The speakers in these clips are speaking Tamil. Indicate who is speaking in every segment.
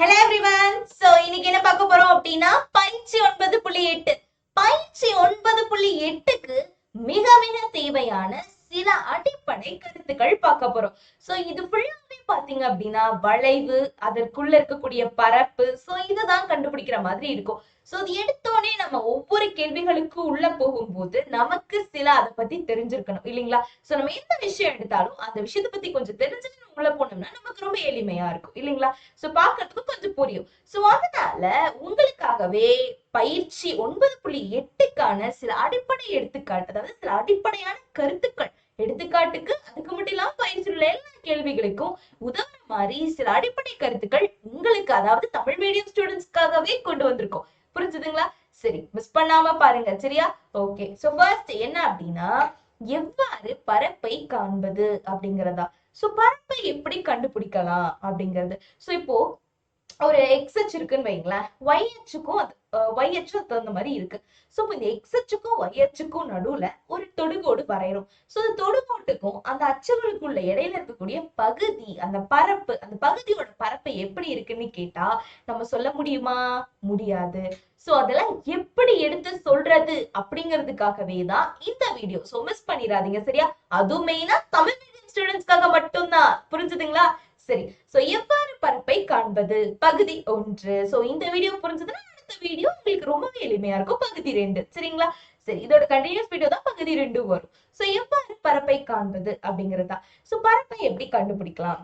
Speaker 1: Hello everyone. சோ இன்னைக்கு என்ன பார்க்க போறோம் அப்படின்னா பயிற்சி 9.8. பயிற்சி 9.8க்கு மிக மிக தேவையான சில அடிப்படை கருத்துக்கள் பார்க்க போறோம். சோ இது ஃபுல்லாவே பாத்தீங்க அப்படின்னா வளைவு, அதற்குள்ள இருக்கக்கூடிய பரப்பு, சோ இதுதான் கண்டுபிடிக்கிற மாதிரி இருக்கும். சோ இது எடுத்தோடனே நம்ம ஒவ்வொரு கேள்விகளுக்கு உள்ள போகும்போது நமக்கு சில அதை பத்தி தெரிஞ்சிருக்கணும் இல்லைங்களா? சோ நம்ம எந்த விஷயம் எடுத்தாலும் அந்த விஷயத்தை பத்தி கொஞ்சம் தெரிஞ்சுட்டு நம்ம உள்ள போனோம்னா நமக்கு ரொம்ப எளிமையா இருக்கும் இல்லைங்களா? சோ பாக்குறதுக்கு கொஞ்சம் புரியும். சோ அதனால உங்களுக்காகவே பயிற்சி 9.8க்கான சில அடிப்படை எடுத்துக்காட்டு, அதாவது சில அடிப்படையான கருத்துக்கள், எடுத்துக்காட்டுக்கு அதுக்கு மட்டும் இல்லாம பயிற்சியில் உள்ள எல்லா கேள்விகளுக்கும் உதவுற மாதிரி சில அடிப்படை கருத்துக்கள் உங்களுக்கு, அதாவது தமிழ் மீடியம் ஸ்டூடெண்ட்ஸ்க்காகவே கொண்டு வந்திருக்கோம். புரிஞ்சுதுங்களா? சரி, மிஸ் பண்ணாம பாருங்க சரியா? ஓகே. சோ ஃபர்ஸ்ட் என்ன அப்படின்னா எவ்வாறு பரப்பை காண்பது அப்படிங்கறதா. சோ பரப்பை எப்படி கண்டுபிடிக்கலாம் அப்படிங்கிறது. சோ இப்போ ஒரு எக்ஸ் அச்சு இருக்குன்னு வைங்களேன், ஒய் அச்சுக்கும் அது ஒய் அச்சும் தகுந்த மாதிரி இருக்கு. சோ இப்போ இந்த எக்ஸ் அச்சுக்கும் ஒய் அச்சுக்கும் நடுவுல ஒரு தொடுகோடு வரையறோம். சோ அந்த தொடுகோட்டுக்கும் அந்த அச்சுகளுக்குள்ள இடையில இருக்கக்கூடிய பகுதி, அந்த பரப்பு, அந்த பகுதியோட பரப்பு எப்படி இருக்குன்னு கேட்டா நம்ம சொல்ல முடியுமா? முடியாது. சோ அதெல்லாம் எப்படி எடுத்து சொல்றது அப்படிங்கிறதுக்காகவே தான் இந்த வீடியோ. சோ மிஸ் பண்ணிடாதீங்க சரியா? அதுவும் மெயினா தமிழ் மீடியம் ஸ்டூடெண்ட்ஸ்க்காக மட்டும்தான். புரிஞ்சுதுங்களா? சரி. சோ எவ்வாறு பரப்பை காண்பது பகுதி 1. சோ இந்த வீடியோ புரிஞ்சதுன்னா அடுத்த வீடியோ உங்களுக்கு ரொம்பவே எளிமையா இருக்கும், பகுதி 2. சரிங்களா? சரி, இதோட கண்டினியூஸ் வீடியோ தான் பகுதி 2 வரும். சோ எவ்வாறு பரப்பை காண்பது அப்படிங்கறதா. சோ பரப்பை எப்படி கண்டுபிடிக்கலாம்?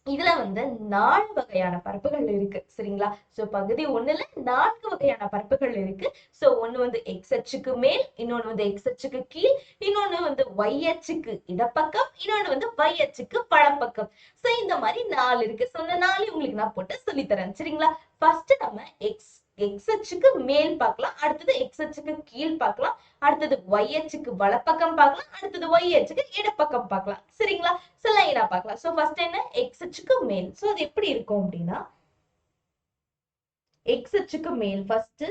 Speaker 1: இதுல வந்து 4 வகையான பரப்புகள் இருக்கு சரிங்களா? சோ பகுதி 1ல 4 வகையான பரப்புகள் இருக்கு. சோ ஒண்ணு வந்து எக்ஸ் அச்சுக்கு மேல், இன்னொன்னு வந்து எக்ஸ் அச்சுக்கு கீழ், இன்னொன்னு வந்து ஒய் அச்சுக்கு இடப்பக்கம், இன்னொன்னு வந்து ஒய் அச்சுக்கு வலப்பக்கம். சோ இந்த மாதிரி 4 இருக்கு. சோ இந்த 4 உங்களுக்கு நான் போட்டு சொல்லி தரேன் சரிங்களா? ஃபர்ஸ்ட் நம்ம எக்ஸ் அச்சுக்கு மேல் பார்க்கலாம், அடுத்தது எக்ஸ் அச்சுக்கு கீழ் பார்க்கலாம், அடுத்தது ஒய் அச்சுக்கு வலப்பக்கம் பார்க்கலாம், அடுத்தது ஒய் அச்சுக்கு இடப்பக்கம் பார்க்கலாம் சரிங்களா? சோ லைனா பார்க்கலாம். சோ ஃபர்ஸ்ட் என்ன, எக்ஸ் அச்சுக்கு மேல். சோ அது எப்படி இருக்கும் அப்படின்னா எக்ஸ் அச்சுக்கு மேல் ஃபர்ஸ்ட்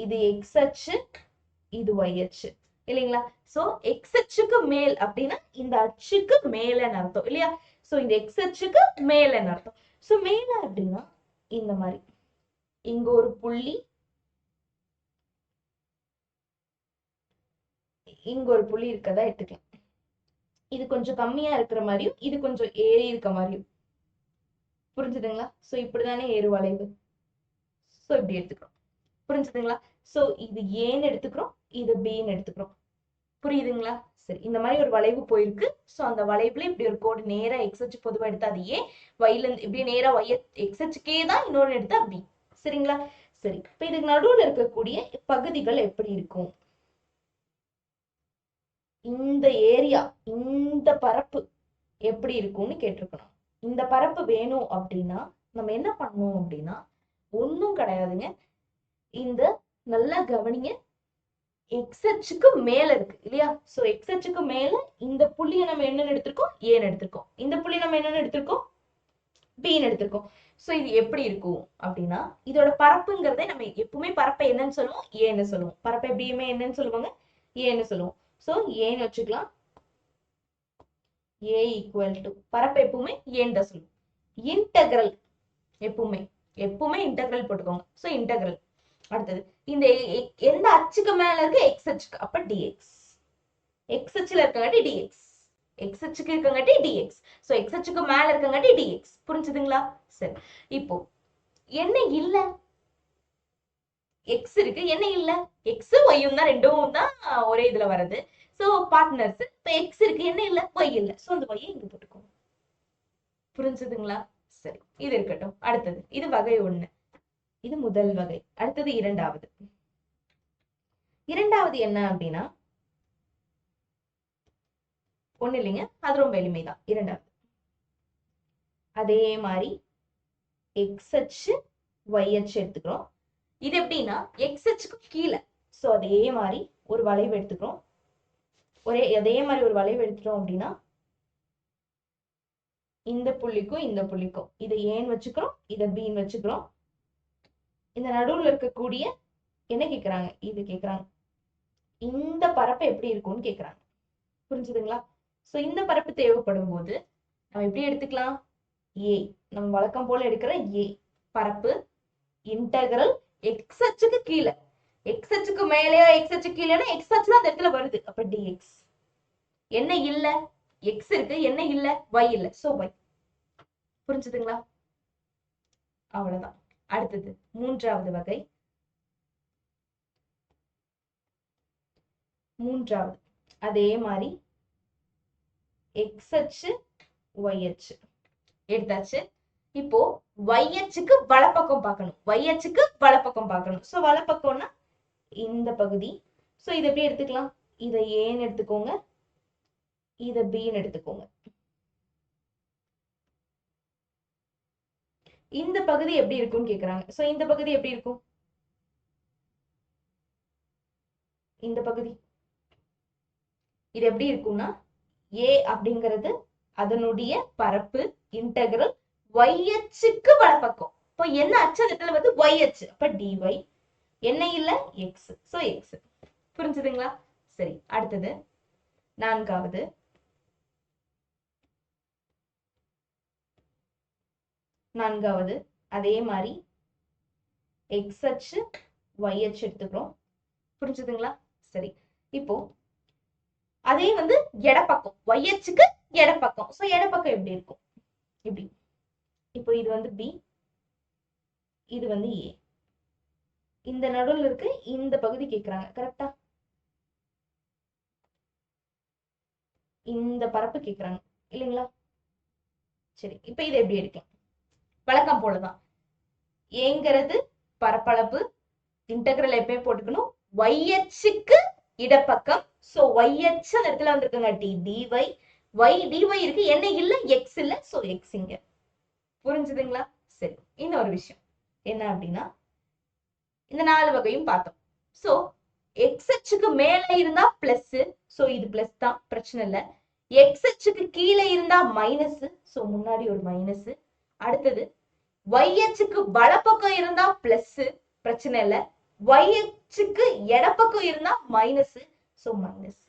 Speaker 1: இது எக்ஸ் அச்சு, இது ஒய் அச்சு இல்லைங்களா? சோ எக்ஸ் அச்சுக்கு மேல் அப்படின்னா இந்த அச்சுக்கு மேலன்னு அர்த்தம் இல்லையா? சோ இந்த எக்ஸ் அச்சுக்கு மேலன்னு அர்த்தம். சோ மேல அப்படின்னா இந்த மாதிரி இங்க ஒரு புள்ளி, இங்க ஒரு புள்ளி இருக்கதா எடுத்துக்கலாம். இது கொஞ்சம் கம்மியா இருக்கிற மாதிரியும் இது கொஞ்சம் ஏறி இருக்க மாதிரியும். புரிஞ்சுதுங்களா? சோ இப்படிதானே ஏறு வளைவு. சோ இப்படி எடுத்துக்கிறோம். புரிஞ்சுதுங்களா? சோ இது ஏன்னு எடுத்துக்கிறோம், இது பின்னு எடுத்துக்கிறோம். புரியுதுங்களா? சரி, இந்த மாதிரி ஒரு வளைவு போயிருக்கு. சோ அந்த வளைவுல இப்படி ஒரு கோடு நேரா எக்ஸ் அச்சு பொதுவா எடுத்தா அது ஏ, ஒய்ல இருந்து இப்படி நேரா ஒய் எக்ஸ் அச்சுக்கே தான் இன்னொன்னு எடுத்தா பி. சரிங்களா? சரி, இப்ப இதுக்கு நடுவுல இருக்கக்கூடிய பகுதிகள் எப்படி இருக்கும்? இந்த ஏரியா, இந்த பரப்பு எப்படி இருக்கும்னு கேட்டிருக்கணும். இந்த பரப்பு வேணும் அப்படின்னா நம்ம என்ன பண்ணணும் அப்படின்னா ஒண்ணும் கிடையாதுங்க. இந்த நல்லா கவனிங்க, எக்ஸ் அச்சுக்கு மேல இருக்கு இல்லையா? சோ எக்ஸ் அச்சுக்கு மேல இந்த புள்ளியை நம்ம என்னன்னு எடுத்திருக்கோம்? ஏன்னு எடுத்திருக்கோம். இந்த புள்ளி நம்ம என்னன்னு எடுத்திருக்கோம்? பின்னு எடுத்திருக்கோம். சோ இது எப்படி இருக்கும் அப்படின்னா இதோட பரப்புங்கிறதே நம்ம எப்பவுமே பரப்பை என்னன்னு சொல்லுவோம்? ஏன்னு சொல்லுவோம். பரப்பை எப்படியுமே என்னன்னு சொல்லுவாங்க? ஏன்னு சொல்லுவோம். சோ ஏன்னு வச்சுக்கலாம். ஏ ஈக்குவல் டு பரப்பை எப்பவுமே ஏன்னு தான் சொல்லுவோம். இன்டெக்ரல் எப்பவுமே எப்பவுமே இன்டெக்ரல் போட்டுக்கோங்க. So integral. அடுத்தது இந்த எந்த அச்சுக்கு மேல இருக்கு? எக்ஸ் அச்சுக்கு, அப்ப டிஎக்ஸ். எக்ஸ் அச்சுல இருக்கங்காட்டி டிஎக்ஸ், எக்ஸ் அச்சுக்கு இருக்கங்காட்டி டிஎக்ஸ். சோ எக்ஸ் அச்சுக்கு மேல இருக்கங்காட்டி டிஎக்ஸ். புரிஞ்சுதுங்களா? சரி, இப்போ என்ன இல்ல? எக்ஸ் இருக்கு, என்ன இல்ல? எக்ஸ் ஒய்யும் தான், ரெண்டும் தான் ஒரே இதுல வருது. So partners. இப்ப எக்ஸ் இருக்கு, என்ன இல்ல? ஒய் இல்ல. சோ அந்த ஒய்யை இங்க போட்டுக்கோங்க. புரிஞ்சுதுங்களா? சரி, இது இருக்கட்டும். அடுத்தது இது வகை 1, இது முதல் வகை. அடுத்தது இரண்டாவது. இரண்டாவது என்ன அப்படின்னா ஒண்ணு இல்லைங்க, அது ரொம்ப எளிமைதான். இரண்டாவது அதே மாதிரி எக்ஸ் அச்சு ஒய் அச்சு எடுத்துக்கிறோம். இது எப்படின்னா எக்ஸ் அச்சுக்கு கீழே. சோ அதே மாதிரி ஒரு வளைவு எடுத்துக்கிறோம். அதே மாதிரி ஒரு வளைவு எடுத்துட்டோம் அப்படின்னா இந்த புள்ளிக்கும் இந்த புள்ளிக்கும் இதை ஏன்னு வச்சுக்கிறோம், இதை பின்னு வச்சுக்கிறோம். இந்த நடுவுல இருக்கக்கூடிய என்ன கேக்குறாங்க? இது கேக்குறாங்க. இந்த பரப்பு எப்படி இருக்கும்னு கேக்குறாங்க. புரிஞ்சுதுங்களா? சோ இந்த பரப்பு தேவைப்படும் போது நம்ம எப்படி எடுத்துக்கலாம்? ஏ, நம்ம வழக்கம் போல எடுக்கிற ஏ பரப்பு இன்டகிரல் எக்ஸ் அச்சுக்கு கீழே, எக்ஸ் அச்சுக்கு மேலேயா எக்ஸ் அச்சு கீழேனா எக்ஸ் அச்சு தான் அந்த இடத்துல வருது, அப்ப டிஎக்ஸ். என்ன இல்ல, எக்ஸ் இருக்கு, என்ன இல்ல, ஒய் இல்ல, சோ ஒய். புரிஞ்சுதுங்களா? அவ்வளவுதான். அடுத்தது மூன்றாவது வகை. மூன்றாவது அதே மாதிரி எக்ஸ் அச்சு ஒய் அச்சு எடுத்தாச்சு. இப்போ ஒய் அச்சுக்கு வலப்பக்கம் பார்க்கணும், ஒய் அச்சுக்கு வலப்பக்கம் பார்க்கணும். சோ வலப்பக்கம்னா இந்த பகுதி. சோ இதை எப்படி எடுத்துக்கலாம், இதை ஏன்னு எடுத்துக்கோங்க, இதை பின்னு எடுத்துக்கோங்க. இந்த பகுதி எப்படி இருக்கும்னு கேக்குறாங்க. சோ இந்த பகுதி எப்படி இருக்கும், இந்த பகுதி இது எப்படி இருக்கும்னா ஏ அப்படிங்கிறது அதனுடைய பரப்பு இன்டகிரல் ஒய் அச்சுக்கு வலப்பக்கம். இப்போ என்ன அச்சு அந்த இடத்துல வந்து ஒய் அச்சு, அப்ப டிஒய். என்ன இல்ல, எக்ஸ், சோ எக்ஸ். புரிஞ்சுதுங்களா? சரி, அடுத்தது நான்காவது. நான்காவது அதே மாதிரி எக்ஸ் அச்சு ஒய் அச்சு எடுத்துக்கிறோம். புரிஞ்சுதுங்களா? சரி, இப்போ அதே வந்து எடப்பக்கம், ஒய் அச்சுக்கு எடப்பக்கம். சோ எடப்பக்கம் எப்படி இருக்கும், இப்படி. இப்போ இது வந்து பி, இது வந்து ஏ, இந்த நடுவில் இருக்கு இந்த பகுதி கேக்குறாங்க. கரெக்டா? இந்த பரப்பு கேக்குறாங்க இல்லைங்களா? சரி, இப்ப இது எப்படி எடுக்கலாம், வழக்கம் போலதான். ஏங்கிறது பரப்பளவு, இன்டகிரல் எப்பயும் போட்டுக்கணும், ஒய் அச்சுக்கு இடப்பக்கம். சோ ஒய் அச்சு அந்த இடத்துல வந்திருக்குங்க டி டிஒய், ஒய் டிஒய் இருக்கு, என்ன இல்ல, எக்ஸ் இல்ல, சோ எக்ஸ் இங்க. புரிஞ்சுதுங்களா? சரி, இன்னொரு விஷயம் என்ன அப்படின்னா இந்த 4 வகையும் பார்த்தோம். சோ எக்ஸ் அச்சுக்கு மேல இருந்தா பிளஸ், சோ இது பிளஸ் தான், பிரச்சனை இல்ல. எக்ஸ் அச்சுக்கு கீழே இருந்தா மைனஸ், சோ முன்னாடி ஒரு மைனஸ். அடுத்தது ஒய் அச்சுக்கு வலப்பக்கம் இருந்தா பிளஸ், பிரச்சனை இல்ல. ஒய் அச்சுக்கு எடப்பக்கம் இருந்தா மைனஸ், சோ மைனஸ்.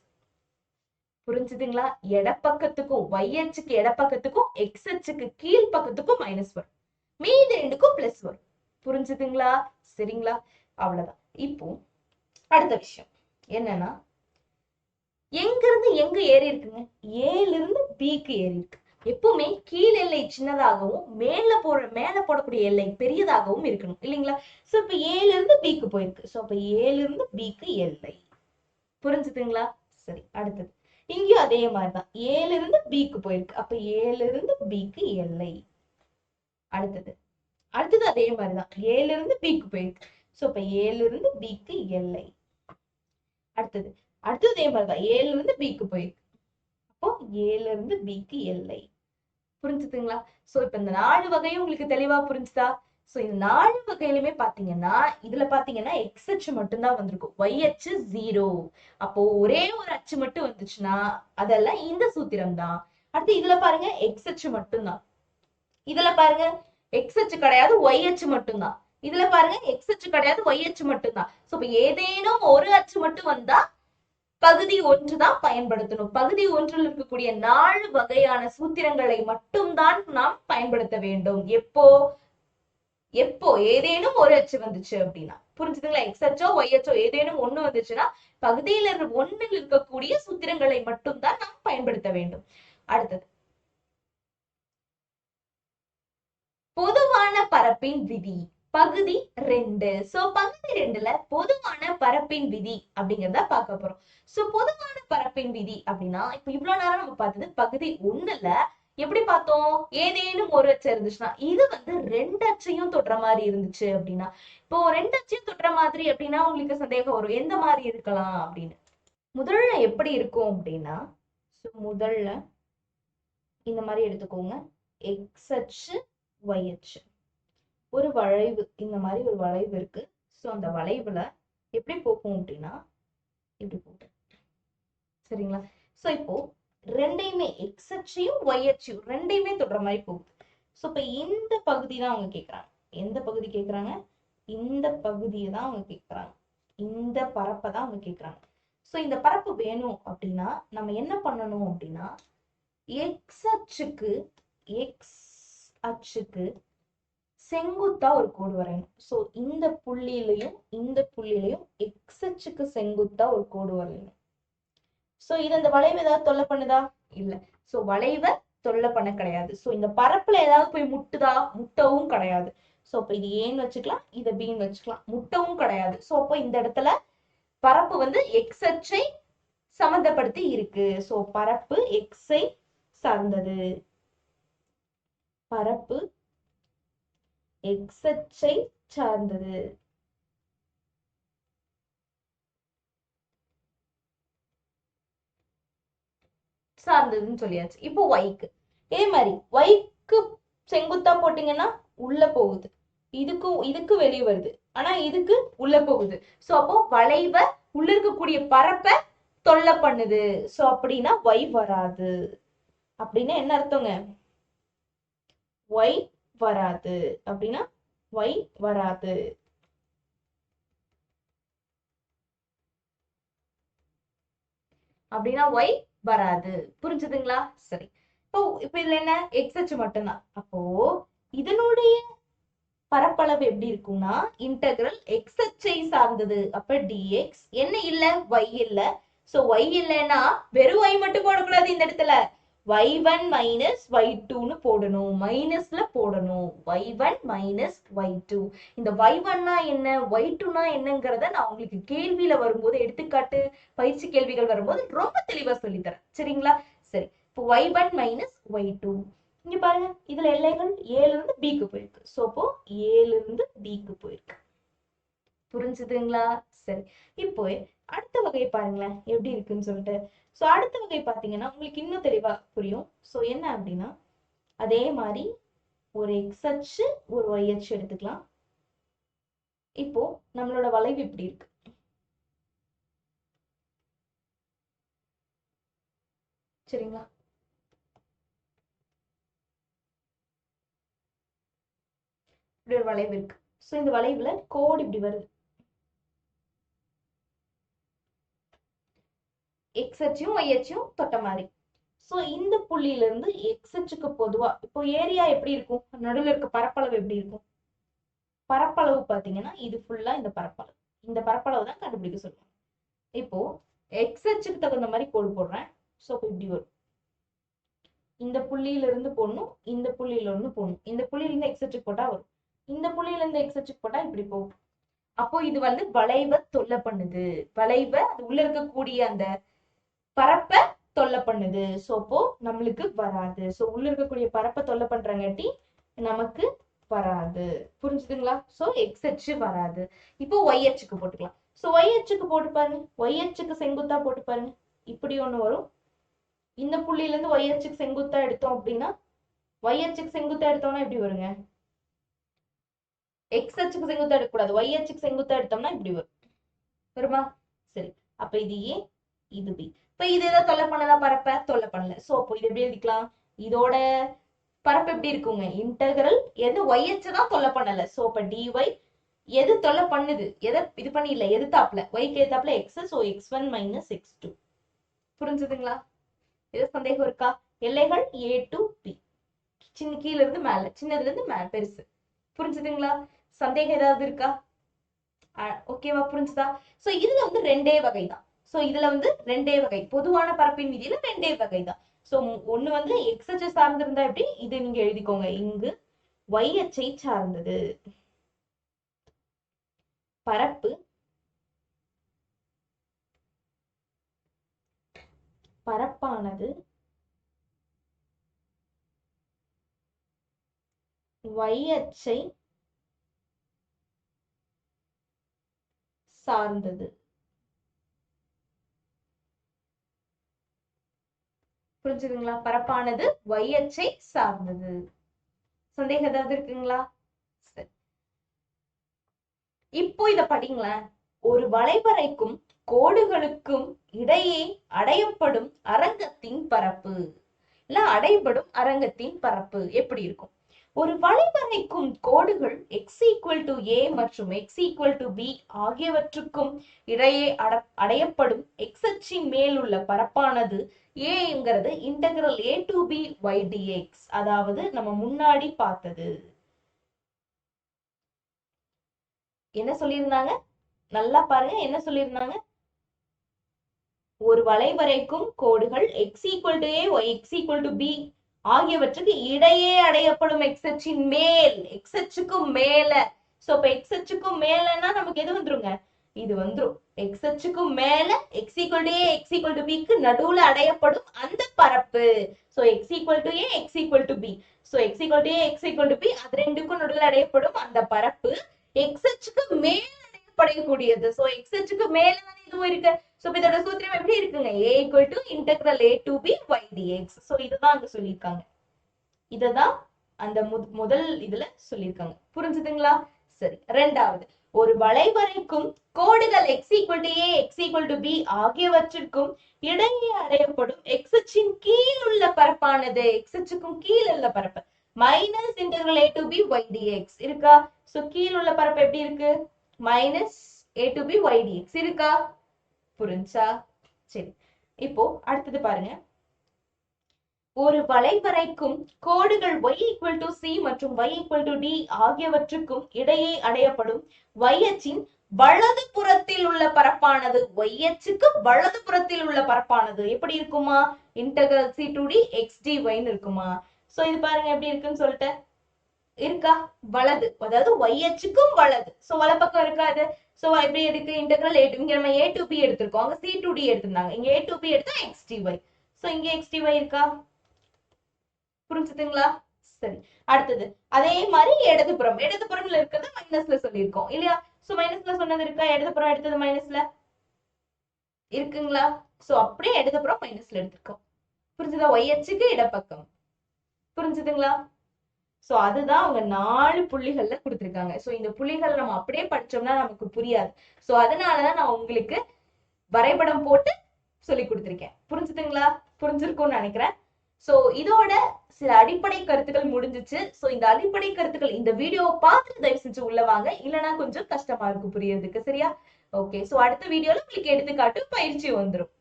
Speaker 1: புரிஞ்சுதுங்களா? எடப்பக்கத்துக்கும் ஒய் அச்சுக்கு எடப்பக்கத்துக்கும் எக்ஸ் அச்சுக்கு கீழ் பக்கத்துக்கும் மைனஸ் வரும், மீதி ரெண்டுக்கும் பிளஸ் வரும். புரிஞ்சுதுங்களா? சரிங்களா? அவ்வளவுதான். இப்போ அடுத்த விஷயம் என்னன்னா எங்கிருந்து எங்க ஏறி இருக்குங்க, ஏல இருந்து பிக்கு ஏறி இருக்கு. எப்பவுமே கீழ் எல்லை சின்னதாகவும் மேல போடக்கூடிய எல்லை பெரியதாகவும் இருக்கணும் இல்லைங்களா? சோ இப்ப ஏல இருந்து பிக்கு போயிருக்கு, சோ அப்ப ஏல இருந்து பிக்கு எல்லை. புரிஞ்சுதுங்களா? சரி, அடுத்தது இங்கேயும் அதே மாதிரிதான், ஏல இருந்து பிக்கு போயிருக்கு, அப்ப ஏல இருந்து பிக்கு எல்லை. அடுத்தது அதே மாதிரிதான், ஏல இருந்து பிக்கு போயிருக்கு, சோ அப்ப ஏல இருந்து பிக்கு எல்லை. அடுத்தது அதே மாதிரிதான், ஏல இருந்து பிக்கு போயிருக்கு, அப்போ ஏல இருந்து பிக்கு எல்லை. புரிஞ்சுதுங்களா? சோ இப்ப இந்த 4 வகையும் உங்களுக்கு தெளிவா புரிஞ்சுதா? சோ இந்த 4 வகையிலுமே பாத்தீங்கன்னா இதுல பாத்தீங்கன்னா எக்ஸ் அச்சு மட்டும்தான் வந்திருக்கும், ஒய் அச்சு 0. அப்போ ஒரே ஒரு அச்சு மட்டும் வந்துச்சுன்னா அதெல்லாம் இந்த சூத்திரம் தான். அடுத்து இதுல பாருங்க எக்ஸ் அச்சு மட்டும்தான், இதுல பாருங்க எக்ஸ் அச்சு கிடையாது ஒய் அச்சு மட்டும்தான், இதுல பாருங்க எக்ஸ் அச்சு கிடையாது ஒய் அச்சு மட்டும்தான். சோ இப்ப ஏதேனும் ஒரு அச்சு மட்டும் வந்தா பகுதி 1 தான் பயன்படுத்தணும். பகுதி 1ல் இருக்கக்கூடிய 4 வகையான சூத்திரங்களை மட்டும்தான் நாம் பயன்படுத்த வேண்டும். எப்போ ஏதேனும் ஒரு அச்சு வந்துச்சு அப்படின்னா. புரிஞ்சுதுங்களா? எக்ஸ் அச்சோ ஒய் அச்சோ ஏதேனும் ஒண்ணு வந்துச்சுன்னா பகுதியில 1ல் இருக்கக்கூடிய சூத்திரங்களை மட்டும்தான் நாம் பயன்படுத்த வேண்டும். அடுத்தது பொதுவான பரப்பின் விதி, பகுதி 2. சோ பகுதி 2ல பொதுவான பரப்பின் விதி அப்படிங்கறத பார்க்க போறோம். சோ பொதுவான பரப்பின் விதி அப்படின்னா இப்ப இவ்வளவு நேரம் நம்ம பார்த்தது பகுதி 1ல எப்படி பார்த்தோம், ஏதேனும் ஒரு அச்சு இருந்துச்சுன்னா இது வந்து 2 அச்சையும் தொடுற மாதிரி இருந்துச்சு அப்படின்னா. இப்போ 2 அச்சையும் தொடுற மாதிரி அப்படின்னா உங்களுக்கு சந்தேகம் வரும், எந்த மாதிரி இருக்கலாம் அப்படின்னு. முதல்ல எப்படி இருக்கும் அப்படின்னா முதல்ல இந்த மாதிரி எடுத்துக்கோங்க, எக்ஸ் அச்சு ஒய் அச்சு, ஒரு வளைவு, இந்த மாதிரி ஒரு வளைவு இருக்கு. சோ அந்த வளைவுல எப்படி போகும் அப்படின்னா இப்படி போகும், சரிங்களா? சோ இப்போ ரெண்டையுமே எக்ஸ் அச்சையும் ஒய் அச்சையும் ரெண்டையுமே தொடுற மாதிரி போகுது. சோ இப்ப இந்த பகுதி தான் அவங்க கேக்குறாங்க, எந்த பகுதி கேக்குறாங்க, இந்த பகுதியை தான் அவங்க கேக்குறாங்க, இந்த பரப்பை தான் அவங்க கேக்குறாங்க. சோ இந்த பரப்பு வேணும் அப்படின்னா நம்ம என்ன பண்ணணும் அப்படின்னா எக்ஸ் அச்சுக்கு எக்ஸ் அச்சுக்கு செங்குத்தா ஒரு கோடு வரையணும். சோ இந்த புள்ளியிலையும் எக்ஸ் அச்சுக்கு செங்குத்தா ஒரு கோடு வரையணும். சோ இது அந்த வளைவு ஏதாவது தொல்லை பண்ணுதா? இல்ல. சோ வளைவை தொல்லை பண்ண கிடையாது. சோ இந்த பரப்புல ஏதாவது போய் முட்டுதா? முட்டவும் கிடையாது. சோ அப்ப இது ஏன்னு வச்சுக்கலாம், இதை பின்னு வச்சுக்கலாம். முட்டவும் கிடையாது. சோ அப்போ இந்த இடத்துல பரப்பு வந்து எக்ஸ் அச்சை சம்பந்தப்படுத்தி இருக்கு. சோ பரப்பு எக்ஸை சார்ந்தது. பரப்பு எக்ஸ் அச்சை சார்ந்தது. சார்ந்ததுன்னு சொல்லியாச்சு. இப்போ ஒய்க்கு இதே மாதிரி ஒய்க்கு செங்குத்தா போட்டீங்கன்னா உள்ள போகுது, இதுக்கு வெளியே வருது, ஆனா இதுக்கு உள்ள போகுது. சோ அப்போ வளைவை உள்ள இருக்கக்கூடிய பரப்பை தொல்லை பண்ணுது. சோ அப்படின்னா ஒய் வராது. அப்படின்னா என்ன அர்த்தங்க? ஒய் வராது. அப்படின்னா ஒய் வராது. அப்படின்னா ஒய் வராது. புரிஞ்சுதுங்களா? சரி. இப்ப இதுல என்ன எக்ஸ் அச்சு மட்டும்தான். அப்போ இதனுடைய பரப்பளவு எப்படி இருக்கும்னா இன்டெகிரல் எக்ஸ் அச்சை சார்ந்தது. அப்ப டிஎக்ஸ் என்ன இல்ல, ஒய் இல்ல. சோ ஒய் இல்லைன்னா வெறும் ஒய் மட்டும் போடக்கூடாது. இந்த இடத்துல y1 மைனஸ் y2ன்னு போடணும். மைனஸ்ல போடணும். y1 minus y2. இந்த y1னா என்ன, y2னா என்னங்கிறத நான் உங்களுக்கு கேள்வியில வரும்போது, எடுத்துக்காட்டு பயிற்சி கேள்விகள் வரும்போது ரொம்ப தெளிவா சொல்லித்தரேன். சரிங்களா? சரி. இப்போ y1 மைனஸ் y2. இங்க பாருங்க, இதுல எல்லைகள் ஏல இருந்து பிக்கு போயிருக்கு. சோ அப்போ ஏல இருந்து பிக்கு போயிருக்கு. புரிஞ்சுதுங்களா? சரி. இப்போ அடுத்த வகை பாருங்களேன் எப்படி இருக்குன்னு சொல்லிட்டு. சோ அடுத்த வகை பாத்தீங்கன்னா உங்களுக்கு இன்னும் தெளிவா புரியும். சோ என்ன அப்படின்னா அதே மாதிரி ஒரு எக்ஸ் அச்சு ஒரு ஒய் அச்சு எடுத்துக்கலாம். இப்போ நம்மளோட வளைவு இப்படி இருக்கு. சரிங்களா? இப்படி ஒரு வளைவு இருக்கு. சோ இந்த வளைவுல கோடு இப்படி வருது. எக்ஸ் அச்சையும் ஒய் அச்சையும் தொட்ட மாதிரி. சோ இந்த புள்ளியில இருந்து எக்ஸ் அச்சுக்கு பொதுவா இப்போ ஏரியா எப்படி இருக்கும், நடுவில் இருக்க பரப்பளவு எப்படி இருக்கும்? பரப்பளவு பாத்தீங்கன்னா இது ஃபுல்லா இந்த பரப்பளவு. இந்த பரப்பளவு தான் கண்டுபிடிக்க சொல்லுவாங்க. இப்போ எக்ஸ் அச்சுக்கு தகுந்த மாதிரி கோடு போடுறேன். சோ இப்படி வரும். இந்த புள்ளியில இருந்து போடணும், இந்த புள்ளியில இருந்து போடணும். இந்த புள்ளியில இருந்து எக்ஸ் அச்சுக்கு போட்டா வரும், இந்த புள்ளியில இருந்து எக்ஸ் அச்சுக்கு போட்டா இப்படி போகும். அப்போ இது வந்து வளைவை தொல்லை பண்ணுது. வளைவை அது உள்ள இருக்கக்கூடிய அந்த பரப்பை தொல்லை பண்ணுது. சோ அப்போ நம்மளுக்கு வராது. சோ உள்ள இருக்கக்கூடிய பரப்பை தொல்லை பண்றங்காட்டி நமக்கு வராது. புரிஞ்சுதுங்களா? சோ எக்ஸ் அச்சு வராது. இப்போ ஒய் அச்சுக்கு போட்டுக்கலாம். சோ ஒய் அச்சுக்கு போட்டு பாருங்க. ஒய் அச்சுக்கு செங்குத்தா போட்டு பாருங்க. இப்படி ஒண்ணு வரும். இந்த புள்ளியில இருந்து ஒய் அச்சுக்கு செங்குத்தா எடுத்தோம் அப்படின்னா, ஒய் அச்சுக்கு செங்குத்தா எடுத்தோம்னா எப்படி வருங்க? எக்ஸ் அச்சுக்கு செங்குத்தா எடுக்கக்கூடாது, ஒய் அச்சுக்கு செங்குத்தா எடுத்தோம்னா இப்படி வரும். வருமா? சரி. அப்ப இது ஏ, இது பி. இப்ப இது ஏதாவது தொல்லை பண்ணதா? பரப்ப தொல்லை பண்ணல. சோ அப்போ இது எப்படி எழுதிக்கலாம்? இதோட பரப்பு எப்படி இருக்குங்க? இன்டெகிரல் எது ஒய் அச்சு தான் தொல்லை பண்ணல. சோ அப்ப டிஒய் எது தொல்லை பண்ணுது, எதை இது பண்ணி இல்ல, எதிர்த்தாப்புல ஒய்க்கு எதிர்த்தாப்புல X. So x1 minus x2. புரிஞ்சுதுங்களா? எது சந்தேகம் இருக்கா? எல்லைகள் ஏ டு பி. சின்ன கீழ இருந்து மேல, சின்னதுல இருந்து மேல பெருசு. புரிஞ்சுதுங்களா? சந்தேகம் ஏதாவது இருக்கா? ஓகேவா? புரிஞ்சுதா? சோ இதுல வந்து ரெண்டே வகை தான். சோ இதுல வந்து ரெண்டே வகை, பொதுவான பரப்பின் விதியில ரெண்டே வகை தான். சோ ஒண்ணு வந்து எக்ஸ் அச்சை சார்ந்திருந்தா எப்படி, இது நீங்க எழுதிக்கோங்க. இங்கு ஒய் அச்சை சார்ந்தது. பரப்பு பரப்பானது ஒய் அச்சை சார்ந்தது. புரிஞ்சுதுங்களா? பரப்பானது ஒய் அச்சை சார்ந்தது. சந்தேகம் ஏதாவது இருக்குங்களா? சரி. இப்போ இத படிங்களேன். ஒரு வளைவரைக்கும் கோடுகளுக்கும் இடையே அடையப்படும் அரங்கத்தின் பரப்பு இல்ல அடைபடும் அரங்கத்தின் பரப்பு எப்படி இருக்கும்? ஒரு வளைவரைக்கும் கோடுகள் x ஈக்குவல் டு a மற்றும் x ஈக்குவல் டு b ஆகியவற்றுக்கும் இடையே அடையப்படும் x அச்சின் மேல் உள்ள பரப்பானது a integral a to b y dx. அதாவது நம்ம முன்னாடி பார்த்தது. என்ன சொல்லியிருந்தாங்க? நல்லா பாருங்க, என்ன சொல்லியிருந்தாங்க? ஒரு வளைவரைக்கும் கோடுகள் x equal to a y x equal to b ஆகியவற்றுக்கு இடையே அடையப்படும் x அச்சின் மேல், x அச்சுக்கும் மேல. சோ இப்ப x அச்சுக்கும் மேலன்னா நமக்கு எது வந்துருங்க? இது வந்துரும். x அச்சுக்கும் மேல x equal to a x equal to b க்கு நடுவுல அடையப்படும் அந்த பரப்பு. So x equal to a x equal to b. So x equal to a x equal to b அது ரெண்டுக்கும் நடுவுல அடையப்படும் அந்த பரப்பு x அச்சுக்கு மேல அடையக்கூடியது. சோ x அச்சுக்கு மேல தானே இதுவும் இருக்கு. சோ இதோட சூத்திரம் எப்படி இருக்குங்க? a equal to integral a to b y dx. So இதுதான் அங்க சொல்லிருக்காங்க. இததான் அந்த முதல் இதுல சொல்லிருக்காங்க. புரிஞ்சுதுங்களா? சரி. இரண்டாவது, ஒரு வளைவரைக்கும் கோடுகள் x equal to a x equal to b ஆகியவற்றிற்கும் இடையே அடையப்படும் x அச்சின் கீழ் உள்ள பரப்பானது, x அச்சுக்கும் கீழ் உள்ள பரப்பு minus integral a to b y dx இருக்கா? சோ கீழ் உள்ள பரப்பு எப்படி இருக்கு? minus a to b y dx இருக்கா? புரிஞ்சா? சரி. இப்போ அடுத்தது பாருங்க. ஒரு வளைவரைக்கும் கோடுகள் y equal to c மற்றும் y equal to d ஆகியவற்றுக்கும் இடையே அடையப்படும் y அச்சின் வலது புறத்தில் உள்ள பரப்பானது, y அச்சுக்கு வலது புறத்தில் உள்ள பரப்பானது எப்படி இருக்குமா? integral c to d x dy ன்னு இருக்குமா? சோ இது பாருங்க எப்படி இருக்குன்னு சொல்லிட்டு இருக்கா? வலது, அதாவது y அச்சுக்கும் வலது. சோ வலப்பக்கம் இருக்காது. சோ எப்படி இருக்கு? இன்டெகிரல் a to, இங்க நம்ம a to b எடுத்திருக்கோம், அங்க c to d எடுத்திருந்தாங்க. இங்க a to b எடுத்தா x dy. சோ இங்க x dy இருக்கா? புரிஞ்சுதுங்களா? சரி. அடுத்தது அதே மாதிரி இடதுபுறம்ல இருக்கிறது மைனஸ்ல சொல்லியிருக்கோம் இல்லையா? சோ மைனஸ்ல சொன்னது இருக்கா? இடதுபுறம் எடுத்தது மைனஸ்ல இருக்குங்களா? சோ அப்படியே இடதுபுறம் மைனஸ்ல எடுத்திருக்கோம். புரிஞ்சுதா? y அச்சுக்கு இடப்பக்கம். புரிஞ்சுதுங்களா? சோ அதுதான் அவங்க 4 புள்ளிகள்ல கொடுத்திருக்காங்க. சோ இந்த புள்ளிகள் நம்ம அப்படியே படிச்சோம்னா நமக்கு புரியாது. சோ அதனாலதான் நான் உங்களுக்கு வரைபடம் போட்டு சொல்லி கொடுத்திருக்கேன். புரிஞ்சுதுங்களா? புரிஞ்சிருக்கும்னு நினைக்கிறேன். சோ இதோட சில அடிப்படை கருத்துக்கள் முடிஞ்சிச்சு. சோ இந்த அடிப்படை கருத்துக்கள் இந்த வீடியோவை பார்த்துட்டு தயவு செஞ்சு உள்ள வாங்க, இல்லைன்னா கொஞ்சம் கஷ்டமா இருக்கும் புரியறதுக்கு. சரியா? ஓகே. சோ அடுத்த வீடியோல உங்களுக்கு எடுத்துக்காட்டு பயிற்சி வந்துடும்.